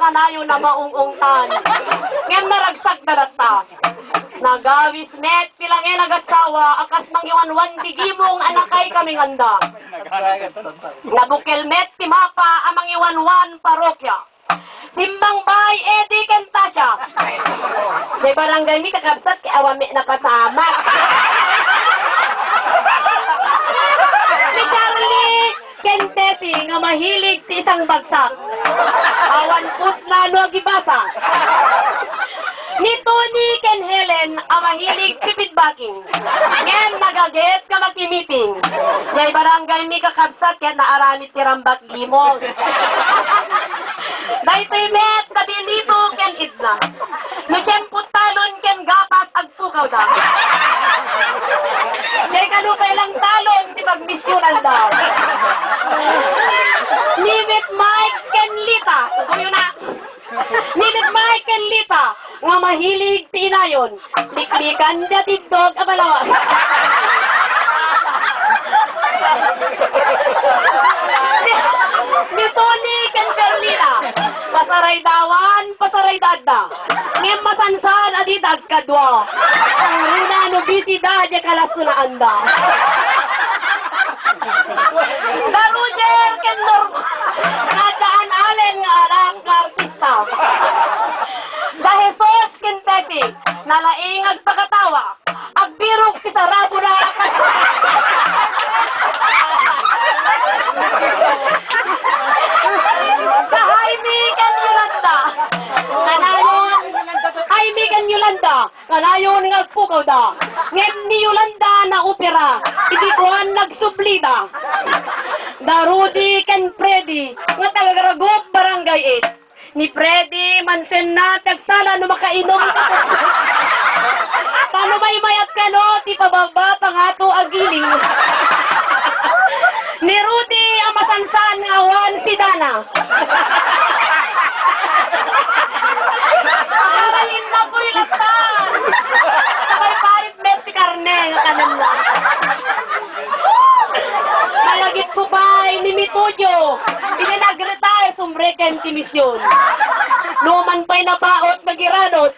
kanayo na maungungtan. Ngem naragsak darata. Nagawis met pilangay nagasawa akas mangiwanwan digimong anakay kami nganda. Nabukel met timapa amang iwanwan parokya. Simbang bay edi kentasya. Sa barangay mi kakabsat kay awami nakasama. Si Charlie Kentesi nga mahilig sa isang bagsak. Awan put na no gibasa. Ni Tony ken Helen ang mahilig si feedbacking. Ngem nagaget ka makimiting. Yay barangay mi kakabsat kaya naaranit tirambak gimong. Dahito'y met sabi nito ken idna. No siyemput talon ken gapat agpukaw da. Yay kanupay lang talon si magmisyonan daw. Nimit Mike ken Lita. Kuyo na. Nimit Mike ken Lita. Nga mahilig tinayon. Liklikan dia titog abalawa. Ni Tony ken Carlina. Pasaray dawan, pasaray dadda. Ngem masansan adidag kadwa. Ang runa no bisida dia kalasunaan da. Darujer ken Norma. Nadaan alen nga anak nga artista. Dahesos ken Teti. Nalaingag pagkatawa. Agbirok si sarabo na akas. Sa Jaime ken Yolanda. Kanayon. Jaime ken Yolanda. Kanayon nga pukaw da. Ngem ni Yolanda na opera. Itikuan nagsublida. Darudi ken Freddy. Nga tagagaragop barangay 8. Ni Freddy mansen na tagsala no makainom. Paano may mayat ka no? Ti pababa pangato agiling. Ni Rudy ang masansan nga awan si Dana. Amalin na po ilatan. Sabay parit met si Karne nga kanan na. Malagit ko pa ini Tujo. Hindi nag-retire sumreken ti misyon. Numan pa'y napaot magiranot.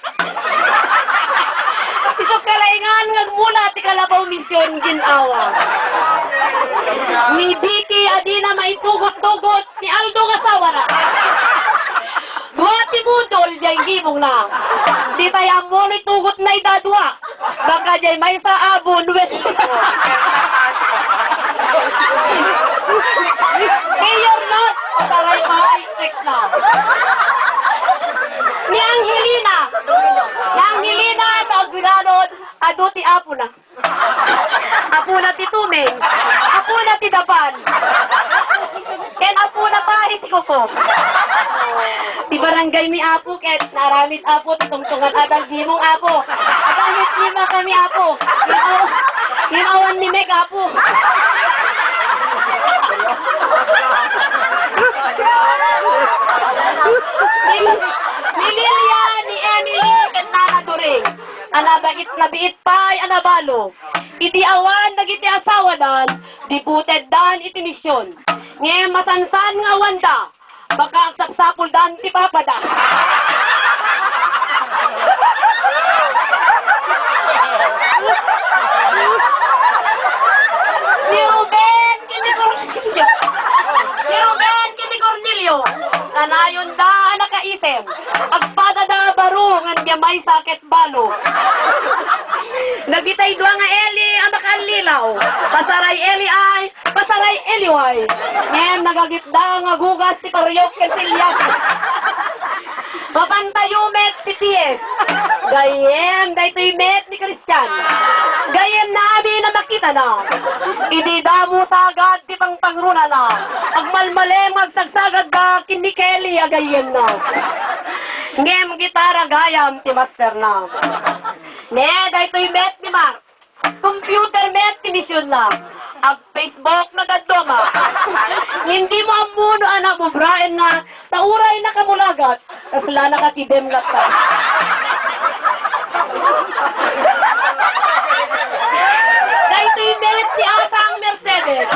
Isok kalaingan nga mula ti kalabaw misyon ginawa. Ni Vicky adina maitugot-tugot ni Aldo nga sawara. Dua ti budol jay gimong na. Di tayo mo ni tugot na idadwa. Baka jay may sa abon west. Mayor not. Taray ay text na. Ni Angelina. Ni Angelina sa Aguilanod. Ado ti apo na. Apo na ti Tumeng. Apo na ti Dapan. Ken apo na pari ti Koko. Ti barangay mi apo ket naramit apo ti tungtungan adang gimong apo. Adang lima kami apo. Awan ni Meg apo. Ni Lilia, ni Emily, ken Nana During. Anabait na biit pa'y anabalo. Iti awan, nagiti asawa dan, diputed dan iti misyon. Ngayon masansan nga wanda, baka saksapul dan ti papada. Ni Ruben, kini Cornelio. Ni Ruben, kini Cornelio. Kanayon da, nakaisem. Pagpada da baro, ngan biya may sakit balo. Nagitay dua nga Eli, ang makanlilaw. Pasaray Eli ay, pasaray Eli ay. Ngayon, nagagit da nga gugas si Paryok Kensilyas. Mapantayo met si T.S. Gayem, daytoy met ni Christian. Gayem na abi na makita na. Idida mo sagad di pang pangruna na. Agmalmale magsagsagad da kini Kelly agayem na. Ngem gitara gayam ti master na. Ne, daytoy met ni Mark. Computer met ti misyon na. Ag Facebook na dadoma. Hindi mo amuno anak mo Brian na tauray na kamulagat. Kasla na katidem lata. Daytoy met si Asang Mercedes.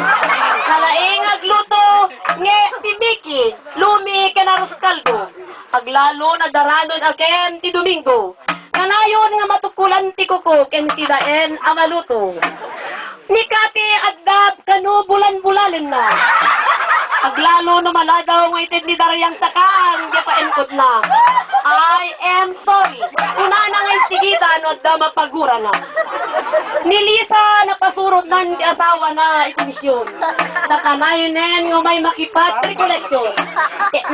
Nalaing agluto nge si Mickey. Lumi kanaros kaldo. Aglalo na daranod aken ti Domingo. Kanayon nga matukulan ti kuko ken ti daen amaluto. Nikati addab kanu bulan-bulalin na. Aglalo na maladaw ng itin ni Daryang Sakang, di pa enkod na. I am sorry. Una na ngayon sigita, no da mapagura na. Ni Lisa, napasurod na di asawa na ikomisyon. Nakanayonen nga may makipat recollection.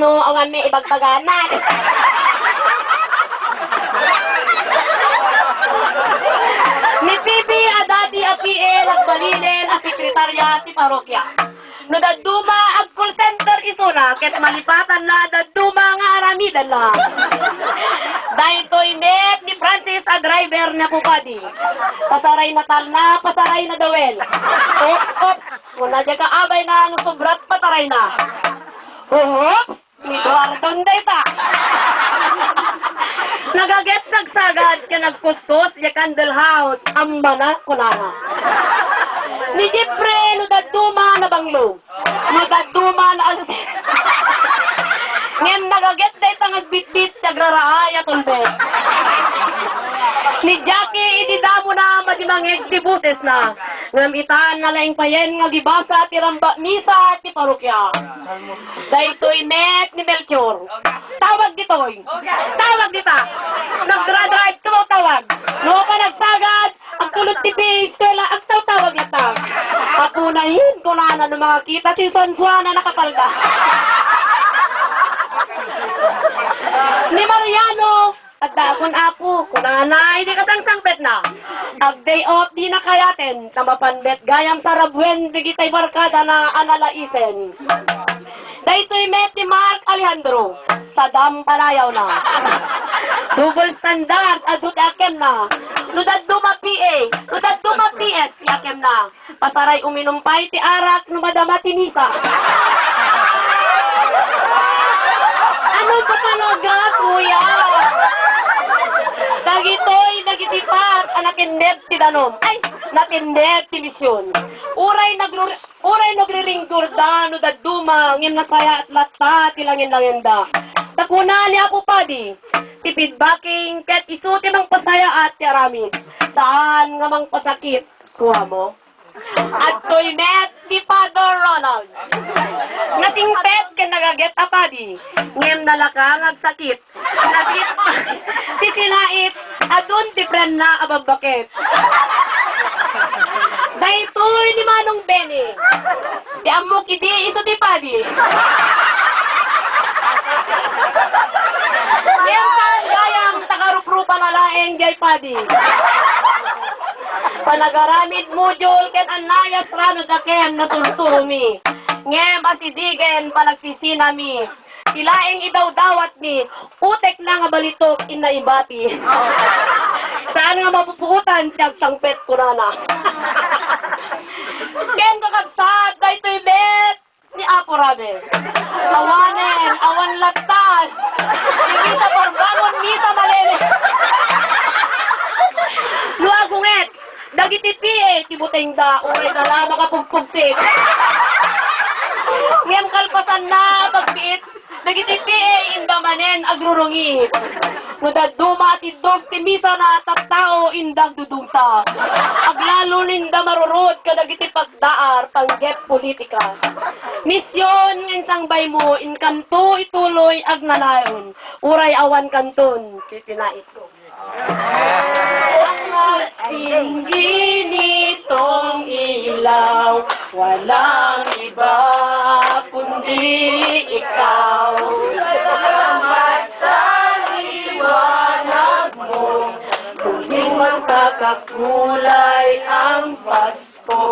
No, awan may ibagpaganan. Ni Pipi, adati apiel, agbalinen, a sekretarya, si parokya. No daduma ag call center isuna ket malipatan na daduma nga aramidan na. Daytoy met ni Francis a driver na kupadi. Pasaray na talna, pasaray na dawel. Op, muna dya ka abay na no sobrat pataray na. Hop, ni Duardon dayta. Nagaget nagsagad ka nagkustos ya candle house amba na kunana. Ni Jeffre, no daduma na banglo. No daduma na ano. Ngayon nagaget day tangag bit-bit sa grarahay at ulbet. Ni Jackie, itidamo na madimangeg ti buses na. Ngam itaan na laing payen nga gibasa ti ramba misa ti parokya. Daytoy net ni Melchior. Tawag ditoy. Tawag dita. Nagdra-drive tumawag. No pa nagsagad. Ang tulot ti Pistela, ang tawag yata. Apunahin ko na ng mga kita si San Juan na nakapalda. Ni Mariano, at dakon apo, kunana, hindi ka sangpet na. Ag day off, di na kayaten, tamapanbet, gayam sarabwen, digitay barkada na analaisen. Daytoy met ni Mark Alejandro, sa dam palayaw na. Double standard, adut akem na. Nudad duma PA, nudad duma PS, yakem na. Pasaray uminumpay ti arak, numadama ti misa. Ano pa talaga, kuya? Dagitoy, nagitipat, anakin net ti danom. Ay, natindet ti misyon. Uray nagriringdur da, nudad duma, ngin nasaya at lata, tilangin langin da. Takuna niya po padi. Ti feedbacking, ket isuti mang pasaya at tiaramid. Saan nga mang pasakit? Kuha mo. At to'y met si Father Ronald. Natingpet ka nagaget apadi. Ngem nalakang agsakit. Nagit si sinait, adun ti friend na ababakit. Daytoy ni Manong Benny. Ti amo kidi ito ti padi. Ngem kan gayam takaruprupa na laeng jay padi. Panagaramid module ken anayas ranod aken naturturumi. Ngem asidigen panagsisinami. Ilaeng idaw-dawat mi, utek na nga balitok inaibati. Saan nga mapupuutan siyag sangpet kunana. Ken kakabsat, daytoy bet ni Apo Rabe. Awanen, awan latas. Misa parbangon, misa maleme. Luagunget. Dagiti PA, tibuteng da, uray dala, makapugpugtik. Ngem kalpasan na, pagpiit, dagiti PA, indamanen, agrurungi. Nudad duma, tidog, timisa na, tattao, indag dudugsa. Aglalo ninda marurod, kadagiti pagdaar, pangget politika. Misyon, ng bay mo, inkanto, ituloy, agnanayon. Uray awan kanton, titinait ko. Tinggi nitong ilaw, walang iba kundi ikaw. Salamat sa liwanag mo, muling magkakakulay ang Pasko.